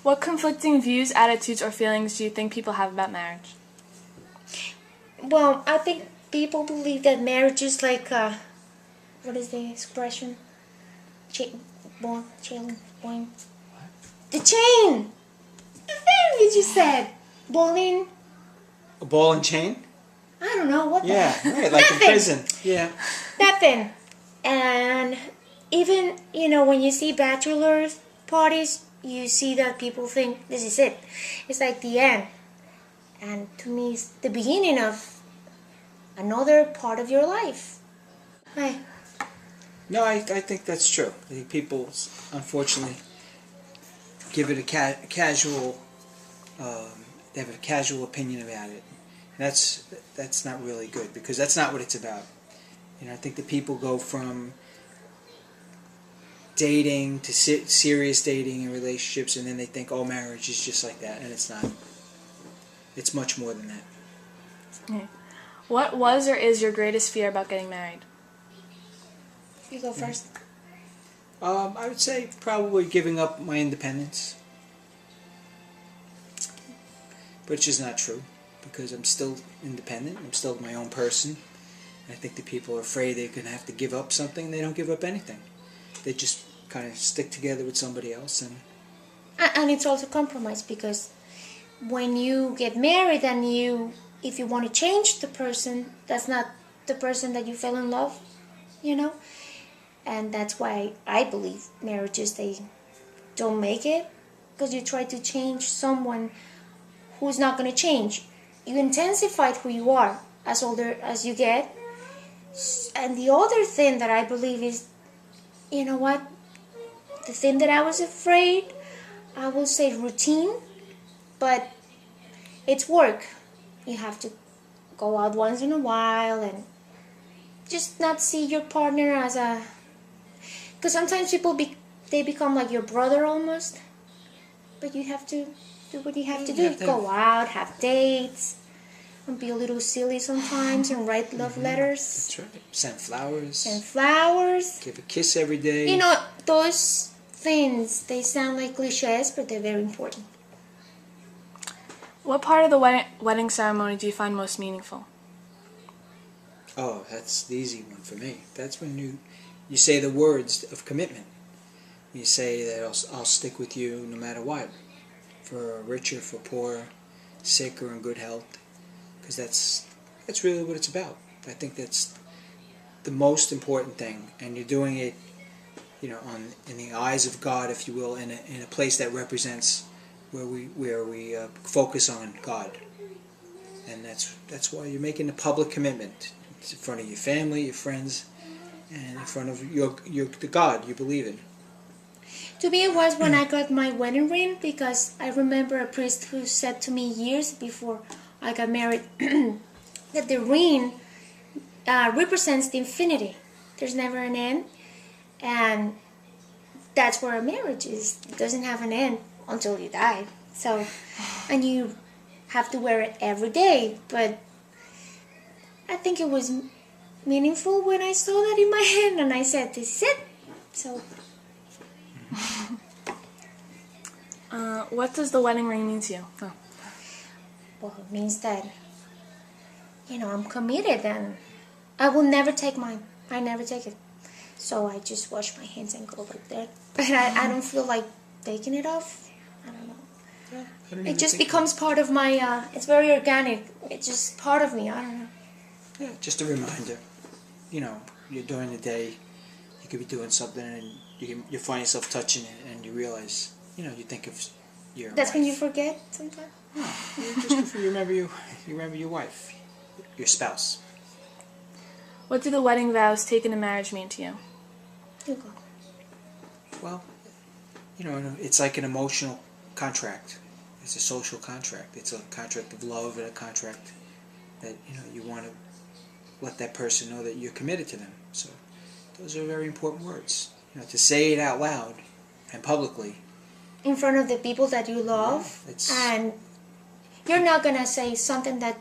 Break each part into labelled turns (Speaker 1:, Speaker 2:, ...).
Speaker 1: What conflicting views, attitudes, or feelings do you think people have about marriage?
Speaker 2: Well, I think people believe that marriage is like, what is the expression? Chain, bowling. The chain! The thing you just said. Bowling.
Speaker 3: A ball and chain?
Speaker 2: I don't know what
Speaker 3: Yeah,
Speaker 2: that.
Speaker 3: right, like in
Speaker 2: Nothing.
Speaker 3: prison. Yeah.
Speaker 2: Nothing. And even, when you see bachelor parties, you see that people think this is it. It's like the end. And to me, it's the beginning of another part of your life. Right.
Speaker 3: No, I think that's true. I think people, unfortunately, give it a casual, they have a casual opinion about it. And that's not really good, because that's not what it's about. I think that people go from dating to serious dating and relationships, and then they think, oh, marriage is just like that, and it's not. It's much more than that.
Speaker 1: Okay. What was or is your greatest fear about getting married?
Speaker 2: You go first.
Speaker 3: I would say probably giving up my independence, which is not true, because I'm still independent. I'm still my own person. And I think that people are afraid they're going to have to give up something. They don't give up anything. They just kind of stick together with somebody else.
Speaker 2: And it's also compromise, because when you get married and if you want to change the person, that's not the person that you fell in love, And that's why I believe marriages, they don't make it, because you try to change someone who's not going to change. You intensify who you are as older as you get. And the other thing that I believe is, the thing that I was afraid, I will say routine, but it's work. You have to go out once in a while and just not see your partner as a... Because sometimes people they become like your brother almost, but you have to do what you have to do. Go out, have dates, and be a little silly sometimes, and write love letters.
Speaker 3: That's right. Send flowers.
Speaker 2: Give
Speaker 3: a kiss every day.
Speaker 2: Those things, they sound like cliches, but they're very important.
Speaker 1: What part of the wedding ceremony do you find most meaningful?
Speaker 3: Oh, that's the easy one for me. That's when you say the words of commitment. You say that I'll stick with you no matter what, for rich or for poor, sick or in good health, because that's really what it's about. I think that's the most important thing, and you're doing it, in the eyes of God, if you will, in a place that represents where we focus on God, and that's why you're making a public commitment. It's in front of your family, your friends, and in front of the God you believe in.
Speaker 2: To me, it was when I got my wedding ring, because I remember a priest who said to me years before I got married that the ring represents the infinity. There's never an end, and that's where a marriage is. It doesn't have an end until you die. So, and you have to wear it every day, but I think it was meaningful when I saw that in my hand, and I said, this is it. So...
Speaker 1: What does the wedding ring mean to you? Oh.
Speaker 2: Well, it means that, I'm committed, and I will never take mine. I never take it. So I just wash my hands and go like that. But I don't feel like taking it off. I don't know.
Speaker 3: Yeah,
Speaker 2: it just becomes part of my, it's very organic. It's just part of me. I don't know.
Speaker 3: Yeah, just a reminder. You're during the day, you could be doing something, and you find yourself touching it, and you realize, you think of your
Speaker 2: That's
Speaker 3: wife.
Speaker 2: when you forget sometimes?
Speaker 3: You remember your wife, your spouse.
Speaker 1: What do the wedding vows taken in marriage mean to you?
Speaker 2: You go.
Speaker 3: Well, it's like an emotional contract. It's a social contract. It's a contract of love, and a contract that, you want to let that person know that you're committed to them. So those are very important words. To say it out loud and publicly.
Speaker 2: In front of the people that you love.
Speaker 3: Yeah,
Speaker 2: and you're not going to say something that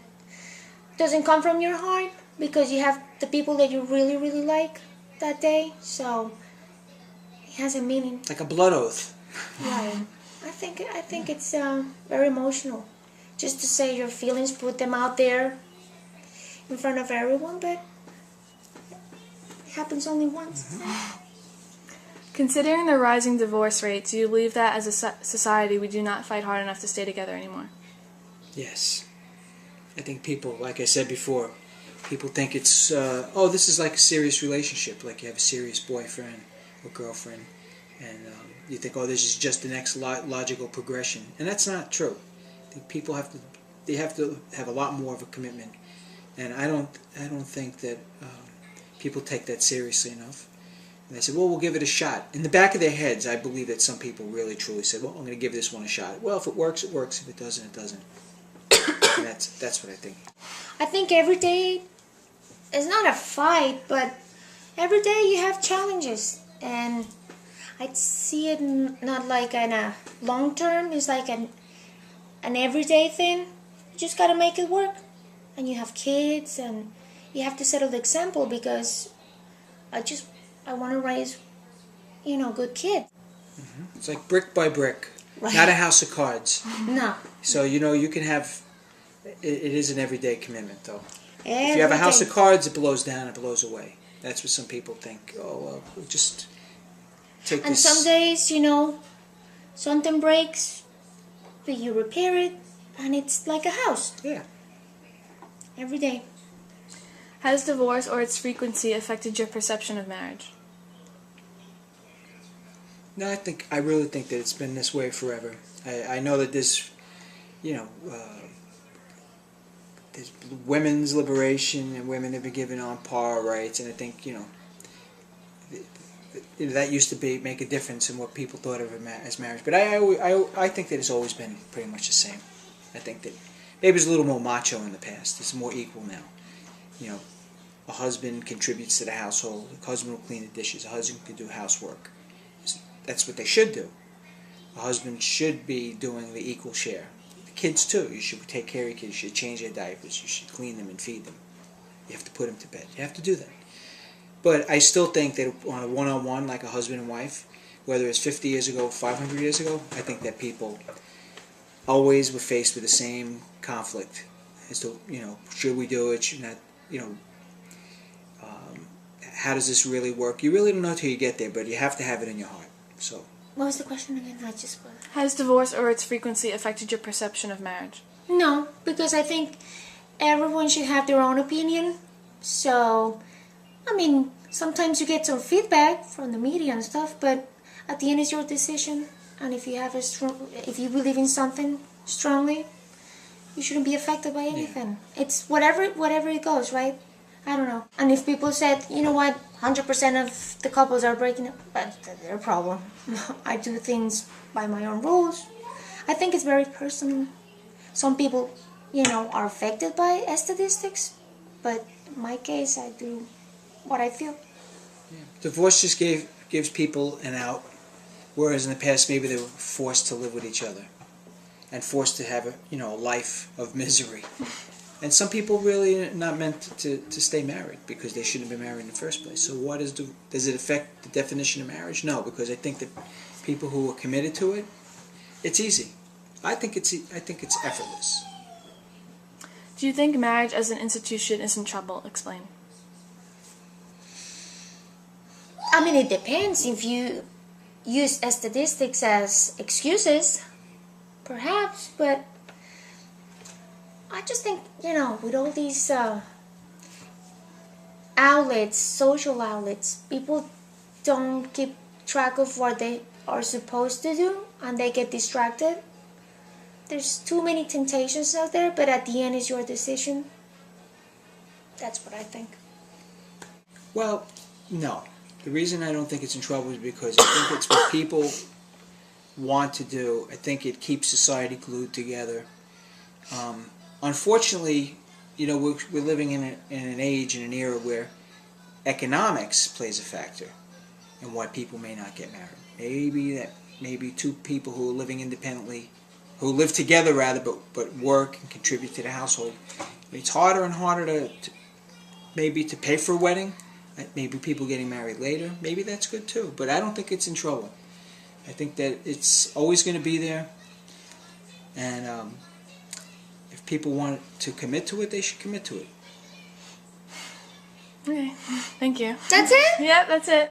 Speaker 2: doesn't come from your heart, because you have the people that you really, really like that day. So it has a meaning.
Speaker 3: Like a blood oath.
Speaker 2: Right. I I think it's very emotional, just to say your feelings, put them out there in front of everyone, but it happens only once.
Speaker 1: Considering the rising divorce rate, do you believe that as a society we do not fight hard enough to stay together anymore?
Speaker 3: Yes. I think people, like I said before, people think it's, this is like a serious relationship, like you have a serious boyfriend or girlfriend, and you think, this is just the next logical progression, and that's not true. I think people have to have a lot more of a commitment, and I don't think that people take that seriously enough. And they said, well, we'll give it a shot. In the back of their heads, I believe that some people really truly said, well, I'm going to give this one a shot. Well, if it works, it works. If it doesn't, it doesn't. And that's what I think.
Speaker 2: I think every day is not a fight, but every day you have challenges, and I see it not like in a long term. It's like an everyday thing. You just gotta make it work, and you have kids, and you have to set the example, because I want to raise, good kids.
Speaker 3: It's like brick by brick,
Speaker 2: Right.
Speaker 3: not a house of cards.
Speaker 2: No.
Speaker 3: So you can have. It is an everyday commitment, though. If you have a
Speaker 2: Every
Speaker 3: house
Speaker 2: day.
Speaker 3: of cards, it blows down, it blows away. That's what some people think. Oh, well, we'll just take
Speaker 2: And
Speaker 3: this.
Speaker 2: some days, something breaks, but you repair it, and it's like a house
Speaker 3: Yeah.
Speaker 2: every day.
Speaker 1: Has divorce or its frequency affected your perception of marriage?
Speaker 3: No, I really think that it's been this way forever. I know that there's women's liberation, and women have been given on par rights, and I think that used to make a difference in what people thought of as marriage. But I think that it's always been pretty much the same. I think that maybe it's a little more macho in the past. It's more equal now. A husband contributes to the household. A husband will clean the dishes. A husband can do housework. That's what they should do. A husband should be doing the equal share. The kids too. You should take care of your kids. You should change their diapers. You should clean them and feed them. You have to put them to bed. You have to do that. But I still think that on a one-on-one, like a husband and wife, whether it's 50 years ago, 500 years ago, I think that people always were faced with the same conflict as to, should we do it, should not, how does this really work? You really don't know till you get there, but you have to have it in your heart. So.
Speaker 2: What was the question again?
Speaker 1: Has divorce or its frequency affected your perception of marriage?
Speaker 2: No, because I think everyone should have their own opinion. So, sometimes you get some feedback from the media and stuff, but at the end it's your decision. And if you if you believe in something strongly, you shouldn't be affected by anything. Yeah. It's whatever it goes, right? I don't know. And if people said, 100% of the couples are breaking up, but that's their problem. I do things by my own rules. I think it's very personal. Some people, are affected by statistics, but in my case, I do what I feel.
Speaker 3: Yeah. Divorce just gives people an out, whereas in the past maybe they were forced to live with each other and forced to have a life of misery. And some people really are not meant to stay married because they shouldn't have been married in the first place. So does it affect the definition of marriage? No, because I think that people who are committed to it, it's easy. I think it's effortless.
Speaker 1: Do you think marriage as an institution is in trouble? Explain.
Speaker 2: It depends. If you use statistics as excuses, perhaps, but I just think, with all these outlets, social outlets, people don't keep track of what they are supposed to do, and they get distracted. There's too many temptations out there, but at the end it's your decision. That's what I think.
Speaker 3: Well, no. The reason I don't think it's in trouble is because I think it's what people want to do. I think it keeps society glued together. Unfortunately, we're living in an age, in an era where economics plays a factor in why people may not get married. Maybe two people who are living independently, who live together rather, but work and contribute to the household. It's harder and harder to pay for a wedding. Maybe people getting married later. Maybe that's good too. But I don't think it's in trouble. I think that it's always going to be there, and if people want to commit to it, they should commit to it.
Speaker 1: Okay. Thank you.
Speaker 2: That's it?
Speaker 1: Yeah, that's it.